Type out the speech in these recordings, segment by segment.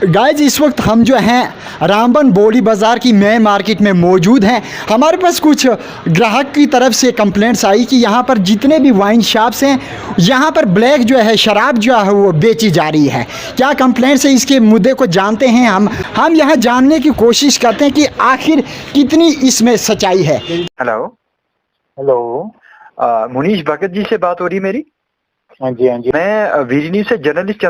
Guys इस वक्त हम जो हैं रामबन बॉडी बाज़ार की मेन मार्केट में मौजूद हैं। हमारे पास कुछ ग्राहक की तरफ से कंप्लेंट्स आई कि यहाँ पर जितने भी वाइन शॉप्स हैं यहाँ पर ब्लैक जो है शराब जो है वो बेची जा रही है। क्या कंप्लेंट्स है, इसके मुद्दे को जानते हैं हम यहाँ जानने की कोशिश करते हैं कि आखिर कितनी इसमें सच्चाई है। Hello hello. मुनीश भगत जी से बात हो रही मेरी? हाँ जी, हाँ जी। मैं वीडी न्यूज से जर्नलिस्ट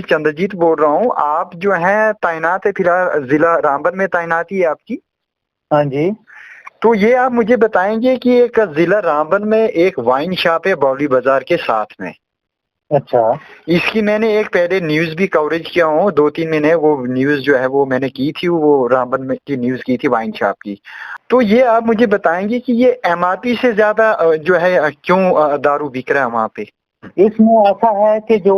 चंद्रजीत बोल रहा हूँ। आप जो हैं तैनात है, फिलहाल जिला रामबन में तैनाती है आपकी। हाँ जी। तो ये आप मुझे बताएंगे कि एक जिला रामबन में एक वाइन शॉप है बॉडी बाजार के साथ में। अच्छा। इसकी मैंने एक पहले न्यूज भी कवरेज किया हूँ, 2-3 महीने वो न्यूज जो है वो मैंने की थी, वो रामबन में की न्यूज की थी वाइन शॉप की। तो ये आप मुझे बताएंगे कि ये एमआरपी से ज्यादा जो है क्यों दारू बिक रहा है वहाँ पे? इसमें ऐसा है कि जो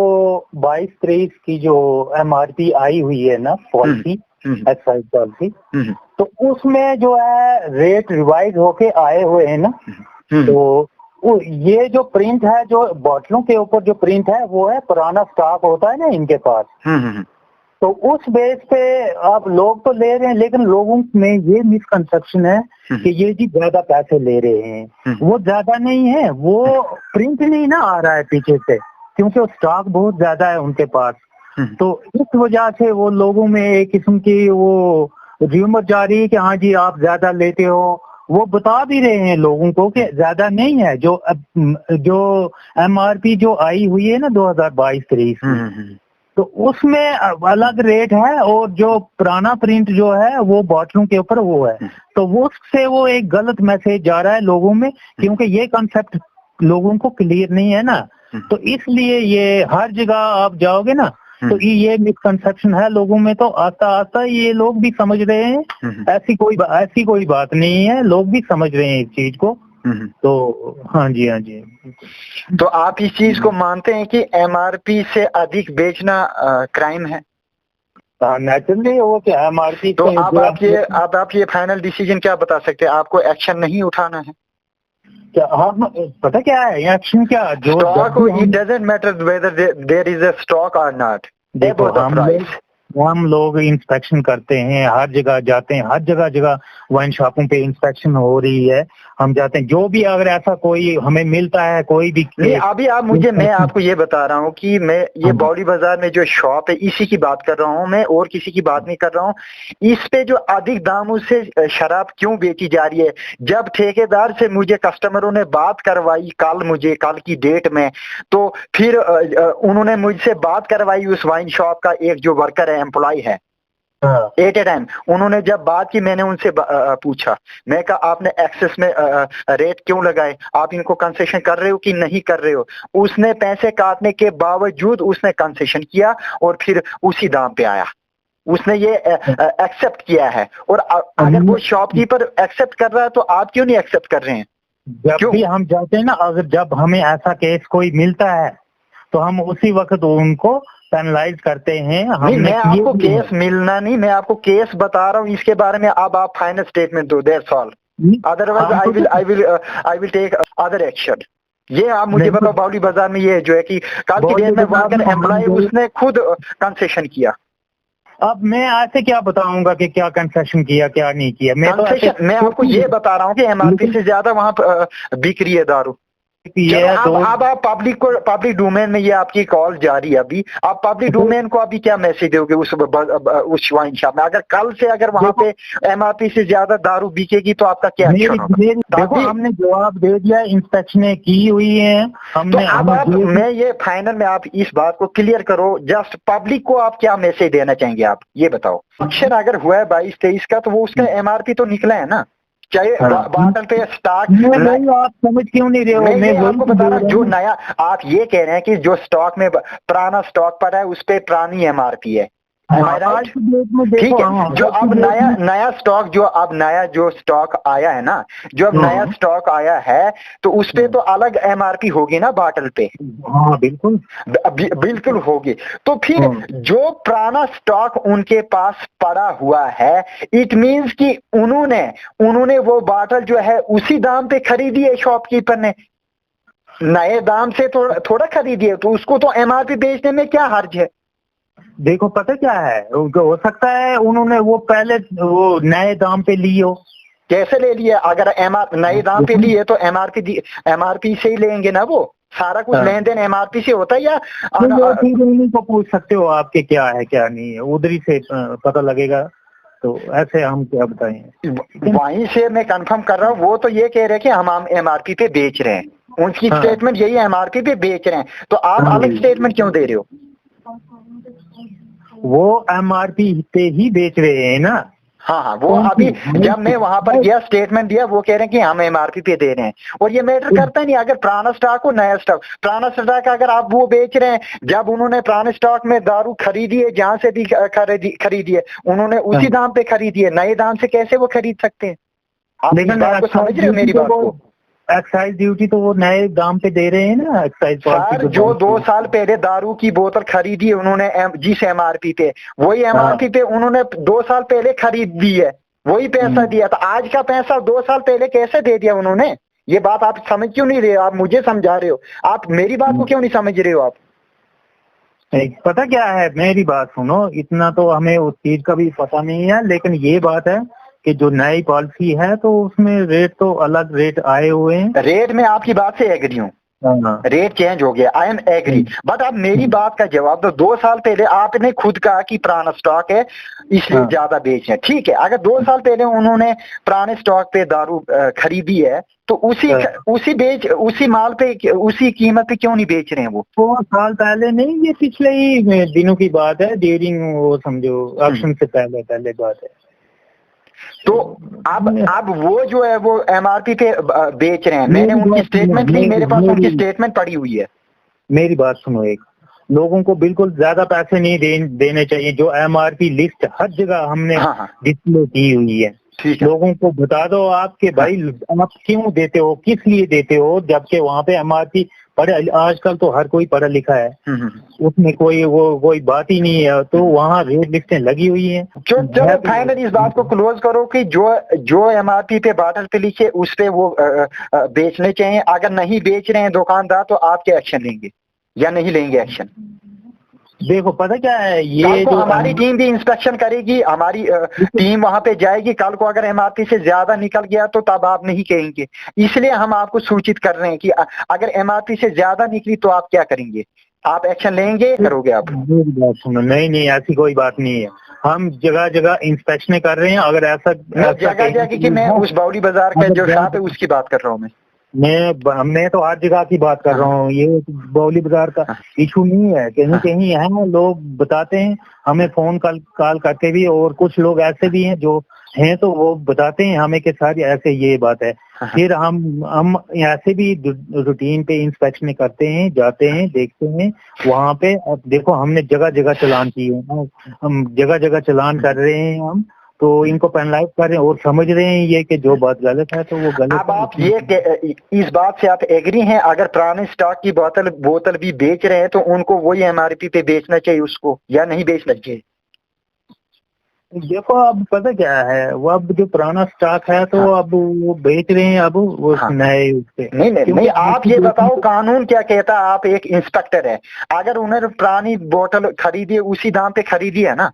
22-23 की जो एमआरपी आई हुई है ना, पॉलिसी, एक्साइज पॉलिसी, तो उसमें जो है रेट रिवाइज होके आए हुए हैं ना। तो ये जो प्रिंट है, जो बोतलों के ऊपर जो प्रिंट है वो है पुराना स्टॉक होता है ना इनके पास। तो उस बेस पे आप लोग तो ले रहे हैं, लेकिन लोगों में ये मिसकंसेप्शन है कि ये जी ज्यादा पैसे ले रहे हैं। वो ज्यादा नहीं है, वो प्रिंट नहीं ना आ रहा है पीछे से, क्योंकि वो स्टॉक बहुत ज्यादा है उनके पास। तो इस वजह से वो लोगों में एक किस्म की वो र्यूमर जा रही है कि हाँ जी आप ज्यादा लेते हो। वो बता भी रहे हैं लोगों को कि ज्यादा नहीं है। जो एमआरपी जो आई हुई है ना 2022-23, तो उसमें अलग रेट है, और जो पुराना प्रिंट जो है वो बॉटलों के ऊपर वो है। तो वो उससे वो एक गलत मैसेज जा रहा है लोगों में, क्योंकि ये कंसेप्ट लोगों को क्लियर नहीं है ना। तो इसलिए ये हर जगह आप जाओगे ना तो ये मिसकंसेप्शन है लोगों में। तो आता आता ये लोग भी समझ रहे हैं, ऐसी कोई बात नहीं है, लोग भी समझ रहे हैं इस चीज को। तो हाँ जी, हाँ जी। तो आप इस चीज को मानते हैं कि एमआरपी से अधिक बेचना क्राइम है? नेचुरली वो क्या एमआरपी। तो आप ये फाइनल डिसीजन क्या बता सकते हैं? आपको एक्शन नहीं उठाना है क्या? हाँ, पता क्या है एक्शन? क्या जो stock, it doesn't matter whether there is a stock और नॉट। देखो हम लोग इंस्पेक्शन करते हैं, हर जगह जाते हैं, हर जगह वाइन शॉपों पे इंस्पेक्शन हो रही है, हम जाते हैं। जो भी अगर ऐसा कोई हमें मिलता है कोई भी अभी मैं आपको ये बता रहा हूँ कि मैं ये बॉडी बाजार में जो शॉप है इसी की बात कर रहा हूँ मैं, और किसी की बात नहीं कर रहा हूँ। इस पे जो अधिक दामों से शराब क्यों बेची जा रही है? जब ठेकेदार से मुझे कस्टमरों ने बात करवाई कल की डेट में, तो फिर उन्होंने मुझसे बात करवाई उस वाइन शॉप का एक जो वर्कर है, एम्प्लॉय है, एट ए टाइम उन्होंने जब बात की, मैंने उनसे पूछा, मैं कहा आपने एक्सेस में रेट क्यों लगाए, आप इनको कंसेशन कर रहे हो कि नहीं कर रहे हो? उसने पैसे काटने के बावजूद उसने कंसेशन किया और फिर उसी दाम पे आया। उसने ये एक्सेप्ट किया है, और अगर वो शॉपकीपर एक्सेप्ट कर रहा है तो आप क्यों नहीं एक्सेप्ट कर रहे हैं? जब भी हम जाते हैं ना, अगर जब हमें ऐसा केस कोई मिलता है तो हम उसी वक्त उनको पेनलाइज करते हैं। मैं आपको केस मिलना नहीं, मैं आपको केस बता रहा हूँ, इसके बारे में अब आप फाइनल स्टेटमेंट दो, that's all. Otherwise I will take other action. ये आप मुझे बताओ, बॉडी बाजार में ये जो है कि कल की डेट में वर्कर एम्प्लॉय उसने खुद कंसेशन किया। अब मैं ऐसे क्या बताऊंगा कि क्या कंसेशन किया क्या नहीं किया? मैं आपको ये बता रहा हूँ कि एमआरपी से ज्यादा वहाँ बिक रही है दारू। अब आप पब्लिक डोमेन में ये आपकी कॉल जारी है, अभी आप पब्लिक डोमेन को अभी क्या मैसेज दोगे उस वाइन शॉप में? अगर कल से अगर वहाँ पे एमआरपी से ज्यादा दारू बिकेगी तो आपका क्या? देखो हमने जवाब दे दिया, इंस्पेक्शन की हुई है हमने। तो मैं ये फाइनल में आप इस बात को क्लियर करो, जस्ट पब्लिक को आप क्या मैसेज देना चाहेंगे? आप ये बताओ, एक्शन अगर हुआ है 22-23 का, तो वो उसका एमआरपी तो निकला है ना, चाहे बाटल पे स्टॉक। आप समझ क्यों नहीं रहे हो? मैं आपको बता रहा हूँ, जो नया आप ये कह रहे हैं कि जो स्टॉक में पुराना स्टॉक पड़ा है उस पे पुरानी एमआरपी है, ठीक है। जो अब नया स्टॉक आया है ना, जो अब नया स्टॉक आया है, तो उस पे तो अलग एमआरपी होगी ना बाटल पे। हाँ बिल्कुल होगी। तो फिर जो पुराना स्टॉक उनके पास पड़ा हुआ है, इट मींस कि उन्होंने वो बाटल जो है उसी दाम पे खरीदी है, शॉपकीपर ने नए दाम से थोड़ा खरीदी है, तो उसको तो एमआरपी बेचने में क्या हर्ज है? देखो पता क्या है, हो सकता है उन्होंने वो पहले वो नए दाम पे ली हो। कैसे ले लिए? अगर नए दाम पे लिए तो एमआरपी से ही लेंगे ना, वो सारा कुछ लेन देन एमआरपी से होता है या उन्हीं को पूछ सकते हो आपके क्या है क्या नहीं है, उधर ही से पता लगेगा। तो ऐसे हम क्या बताएं, वहीं से मैं कंफर्म कर रहा हूँ। वो तो ये कह रहे हैं कि हम एमआरपी पे बेच रहे हैं, उनकी स्टेटमेंट यही एमआरपी पे बेच रहे हैं, तो आप अलग स्टेटमेंट क्यों दे रहे हो? वो एमआरपी पे ही बेच रहे हैं ना। हाँ हाँ, वो अभी जब मैं वहां पर गया स्टेटमेंट दिया, वो कह रहे हैं कि हम एमआरपी पे दे रहे हैं, और ये मैटर करता नहीं। अगर पुराना स्टॉक हो नया स्टॉक, पुराना स्टॉक अगर आप वो बेच रहे हैं, जब उन्होंने पुराने स्टॉक में दारू खरीदी है, जहां से भी खरीदी है, उन्होंने उसी दाम पे खरीदी है, नए दाम से कैसे वो खरीद सकते हैं? आप इस बात को समझ रहे हो मेरी बात को? एक्साइज ड्यूटी तो वो नए दाम पे दे रहे हैं ना एक्साइज। सर जो 2 साल पहले दारू की बोतल खरीदी है उन्होंने जिस एमआरपी पे, वही एमआरपी पे उन्होंने 2 साल पहले खरीद दी है, वही पैसा दिया। तो आज का पैसा 2 साल पहले कैसे दे दिया उन्होंने? ये बात आप समझ क्यों नहीं रहे हो? आप मुझे समझा रहे हो, आप मेरी बात को क्यों नहीं समझ रहे हो? आप पता क्या है, मेरी बात सुनो, इतना तो हमें उस चीज का भी पता नहीं है, लेकिन ये बात है कि जो नई पॉलिसी है तो उसमें रेट तो अलग रेट आए हुए हैं। रेट में आपकी बात से एग्री हूँ, रेट चेंज हो गया, आई एम एग्री, बट आप मेरी बात का जवाब दो। 2 साल पहले आपने खुद कहा कि पुराना स्टॉक है इसलिए ज्यादा बेच रहे हैं, ठीक है। अगर 2 साल पहले उन्होंने पुराने स्टॉक पे दारू खरीदी है, तो उसी माल पे उसी कीमत पे क्यों नहीं बेच रहे हैं? वो 2 साल पहले नहीं, ये पिछले ही दिनों की बात है, ड्यूरिंग वो समझो ऑक्शन से पहले बात है। तो अब वो जो है वो एमआरपी पे बेच रहे हैं। मैंने उनकी स्टेटमेंट ली, मेरे पास उनकी स्टेटमेंट पड़ी हुई है। मेरी बात सुनो, एक लोगों को बिल्कुल ज्यादा पैसे नहीं देने चाहिए। जो एमआरपी लिस्ट हर जगह हमने डिस्प्ले की हुई है, लोगों को बता दो आपके भाई आप क्यों देते हो, किस लिए देते हो, जबकि वहाँ पे एमआरपी आजकल तो हर कोई पढ़ा लिखा है, उसमें कोई बात ही नहीं है, तो वहाँ रेट लिस्टें लगी हुई हैं। चलो फाइनली इस बात को क्लोज करो कि जो एमआरपी पे बाटल पे लिखे उस पे वो बेचने चाहिए। अगर नहीं बेच रहे हैं दुकानदार, तो आप क्या एक्शन लेंगे या नहीं लेंगे एक्शन? देखो पता क्या है, ये जो हमारी टीम भी इंस्पेक्शन करेगी, हमारी टीम वहां पे जाएगी। कल को अगर एमआरपी से ज्यादा निकल गया तो तब आप नहीं कहेंगे, इसलिए हम आपको सूचित कर रहे हैं कि अगर एमआरपी से ज्यादा निकली तो आप क्या करेंगे? आप एक्शन लेंगे, करोगे आप? बात सुनो, नहीं ऐसी कोई बात नहीं है, हम जगह जगह इंस्पेक्शन कर रहे हैं। अगर ऐसा जगह कि मैं उस बाउली बाजार का जो शॉप है उसकी बात कर रहा हूँ। मैं तो हर जगह की बात कर रहा हूँ, ये बाउली बाजार का इशू नहीं है। कहीं है, लोग बताते हैं हमें फोन कॉल करके भी, और कुछ लोग ऐसे भी हैं जो हैं तो वो बताते हैं हमें कि सारी ऐसे ये बात है। फिर हम ऐसे भी रूटीन पे इंस्पेक्शन करते हैं, जाते हैं, देखते हैं वहाँ पे। अब देखो हमने जगह जगह चालान किए, हम जगह जगह चालान कर रहे हैं, हम तो इनको पेनलाइज कर रहे हैं और समझ रहे हैं ये कि जो बात गलत है तो वो गलत। अब आप इस बात से आप एग्री हैं? अगर पुराने स्टॉक की बोतल भी बेच रहे हैं तो उनको वही एमआरपी पे बेचना चाहिए उसको, या नहीं बेचना चाहिए? देखो अब पता क्या है, वो अब जो पुराना स्टॉक है तो अब वो बेच रहे हैं, अब वो नए उससे नहीं आप ये बताओ कानून क्या कहता है? आप एक इंस्पेक्टर है, अगर उन्होंने पुरानी बोतल खरीदी उसी दाम पे खरीदी है ना,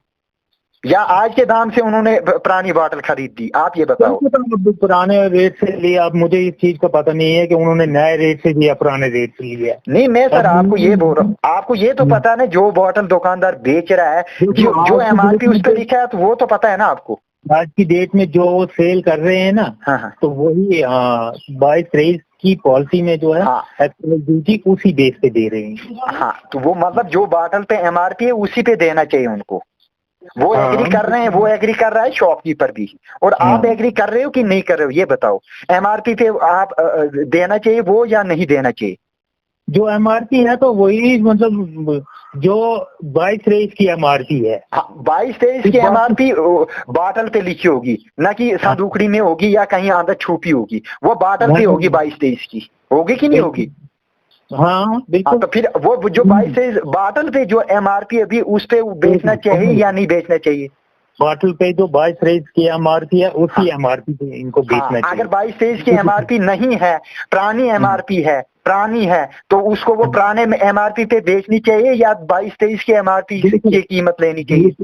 या आज के दाम से उन्होंने पुरानी बोतल खरीद दी? आप ये बताओ। पुराने रेट से लिया, अब मुझे इस चीज का पता नहीं है कि उन्होंने नए रेट से लिया पुराने रेट से लिया। नहीं मैं सर आपको ये बोल रहा हूँ, आपको ये तो पता है ना जो बोतल दुकानदार बेच रहा है, जो एमआरपी उस पर लिखा है, तो वो तो पता है ना आपको। आज की डेट में जो सेल कर रहे हैं ना, तो वही 22-23 की पॉलिसी में जो है ड्यूटी उसी बेस पे दे रहे हैं। हाँ, तो वो मतलब जो बोतल पे एमआरपी है उसी पे देना चाहिए उनको। वो एग्री कर रहे हैं, वो एग्री कर रहा है शॉपकीपर भी, और आप एग्री कर रहे हो कि नहीं कर रहे हो? ये बताओ, एमआरपी पे आप देना चाहिए वो या नहीं देना चाहिए? जो एमआरपी है तो वही, मतलब जो 22-23 की एमआरपी है। 22-23 की एमआरपी बाटल पे लिखी होगी, ना कि संदूकड़ी में होगी या कहीं अंदर छुपी होगी, वो बाटल पे होगी 22-23 की, होगी कि नहीं होगी? हाँ बिल्कुल। तो फिर वो जो 22 बाटल पे जो एमआरपी अभी उस पे बेचना चाहिए या नहीं बेचना चाहिए? बाटल पे जो 22-23 की एमआरपी है उसी एमआरपी पे इनको बेचना चाहिए। अगर 22-23 की एमआरपी नहीं है, पुरानी एमआरपी है, पुरानी है तो उसको वो पुराने MRP पे बेचनी चाहिए या 22-23 की MRP की कीमत लेनी चाहिए?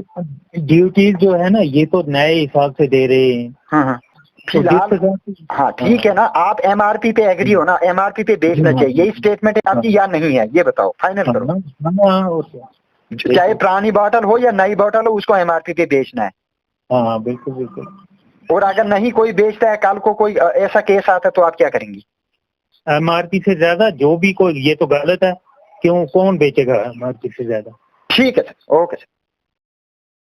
ड्यूटीज जो है ना ये तो नए हिसाब से दे रहे हैं। हाँ फिलहाल हाँ ठीक है ना, आप MRP पे एग्री हो ना, MRP पे बेचना चाहिए, यही स्टेटमेंट है आपकी या नहीं है, ये बताओ, फाइनल करो। चाहे पुरानी बॉटल हो या नई बॉटल हो, उसको MRP पे बेचना है। हाँ बिल्कुल बिल्कुल। और अगर नहीं कोई बेचता है, कल को कोई ऐसा केस आता है तो आप क्या करेंगी? MRP से ज्यादा जो भी कोई, ये तो गलत है, क्यों कौन बेचेगा MRP से ज्यादा? ठीक है सर, ओके सर।